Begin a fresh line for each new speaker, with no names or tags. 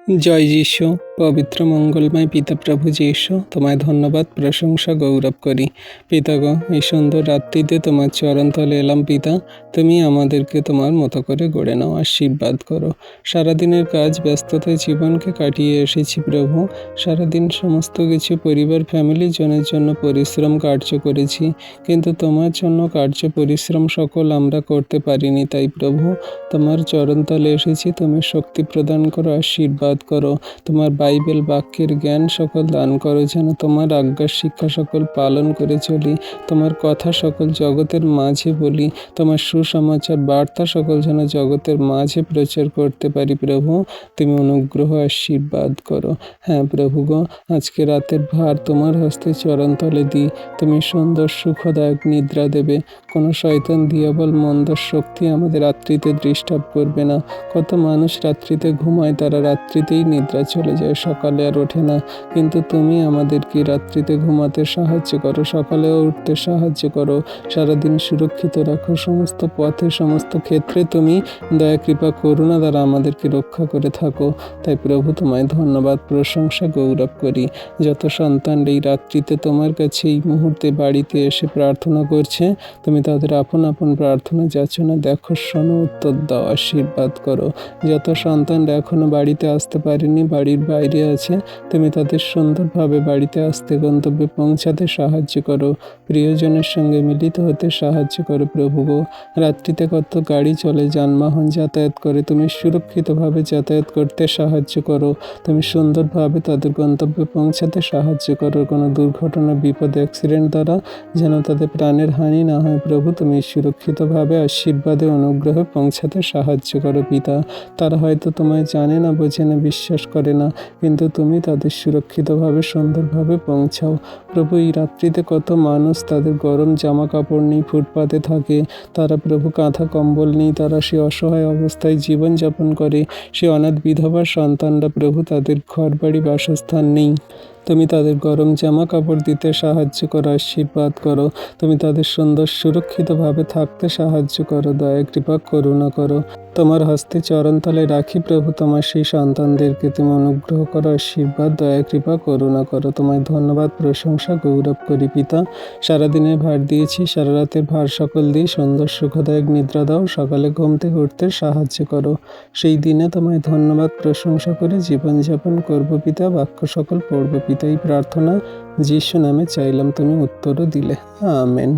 জয় যীশু। পবিত্র মঙ্গলময় পিতা প্রভু যীশু, তোমায় ধন্যবাদ, প্রশংসা, গৌরব করি। পিতাগো, এই সুন্দর রাত্রিতে তোমার চরণতলে এলাম পিতা। তুমি আমাদেরকে তোমার মতো করে গড়ে নাও, আশীর্বাদ করো। সারাদিনের কাজ ব্যস্ততায় জীবনকে কাটিয়ে এসেছি প্রভু। সারাদিন সমস্ত কিছু পরিবার ফ্যামিলি জনের জন্য পরিশ্রম কার্য করেছি, কিন্তু তোমার জন্য কার্য পরিশ্রম সকল আমরা করতে পারিনি। তাই প্রভু, তোমার চরণতলে এসেছি। তুমি শক্তি প্রদান করো, আশীর্বাদ করো। তোমার বাইবেল বাক্যের জ্ঞান সকল দান করো, যেন তোমার আজ্ঞার শিক্ষা সকল পালন করে চলি। তোমার কথা সকল জগতের মাঝে বলি। তোমার সুসমাচার বার্তা সকল যেন জগতের মাঝে প্রচার করতে পারি প্রভু। তুমি অনুগ্রহ আশীর্বাদ করো। হ্যাঁ প্রভু গো, আজকে রাতের ভার তোমার হস্তে চরণতলে দিই। তুমি সুন্দর সুখদায়ক নিদ্রা দেবে। কোনো শয়তান দিয়াবল মন্দ শক্তি আমাদের রাত্রিতে ডিস্টার্ব করবে না। কত মানুষ রাত্রিতে ঘুমায়, তারা রাত্রিতেই নিদ্রা চলে যায়, সকালে আর ওঠে না। কিন্তু তুমি আমাদেরকে রাত্রিতে ঘুমাতে সাহায্য করো, সকালেও উঠতে সাহায্য করো। সারাদিন সুরক্ষিত রাখো, সমস্ত পথে সমস্ত ক্ষেত্রে তুমি দয়া কৃপা করুণা দ্বারা আমাদেরকে রক্ষা করে থাকো। তাই প্রভু, তোমায় ধন্যবাদ, প্রশংসা, গৌরব করি। যত সন্তান এই রাত্রিতে তোমার কাছে এই মুহূর্তে বাড়িতে এসে প্রার্থনা করছে, তুমি তাদের আপন আপন প্রার্থনা যাচনা দেখো, শোনো, উত্তর দাও, আশীর্বাদ করো। যত সন্তানরা এখনো বাড়িতে আসতে পারেনি, বাড়ির বাইরে আছে, তুমি তাদের সুন্দরভাবে বাড়িতে আসতে, গন্তব্যে পৌঁছাতে সাহায্য করো। প্রিয়জনের সঙ্গে মিলিত হতে সাহায্য করো প্রভু গো। রাত্রিতে কত গাড়ি চলে, যানবাহন যাতায়াত করে, তুমি সুরক্ষিতভাবে যাতায়াত করতে সাহায্য করো। তুমি সুন্দরভাবে তাদের গন্তব্যে পৌঁছাতে সাহায্য করো। কোনো দুর্ঘটনা, বিপদ, অ্যাক্সিডেন্ট দ্বারা যেন তাদের প্রাণের হানি না হয় প্রভু। তুমি সুরক্ষিতভাবে আশীর্বাদে অনুগ্রহে পৌঁছাতে সাহায্য করো পিতা। তারা হয়তো তোমায় জানে না, বোঝে না, বিশ্বাস করে না, কিন্তু তুমি তাদের সুরক্ষিতভাবে সুন্দরভাবে পৌঁছাও প্রভু। এই রাত্রিতে কত মানুষ তাদের গরম জামা কাপড় নেই, ফুটপাতে থাকে, তারা প্রভু কাঁথা কম্বল নেই, তারা সে অসহায় অবস্থায় জীবনযাপন করে। সে অনাথ বিধবার সন্তানরা প্রভু, তাদের ঘর বাড়ি বাসস্থান নেই। তুমি তাদের গরম জামা কাপড় দিতে সাহায্য করো, আশীর্বাদ করো। তুমি তাদের সুন্দর সুরক্ষিতভাবে থাকতে সাহায্য করো, দয়া কৃপা করুণা করো। তোমার হস্তে চরণতলে রাখি প্রভু তোমার সেই সন্তানদেরকে। তুমি অনুগ্রহ করো, আশীর্বাদ, দয়া কৃপা করুণা করো। তোমায় ধন্যবাদ, প্রশংসা, গৌরব করি পিতা। সারাদিনের ভার দিয়েছি, সারা রাতের ভার সকল দিয়ে সুন্দর সুখদায়ক নিদ্রা দাও। সকালে ঘুম থেকে উঠতে সাহায্য করো। সেই দিনে তোমায় ধন্যবাদ, প্রশংসা করে জীবনযাপন করব পিতা। বাক্য সকল পড়ব পিতা। এই প্রার্থনা যীশু নামে চাইলাম, তুমি উত্তরও দিলে। আমেন।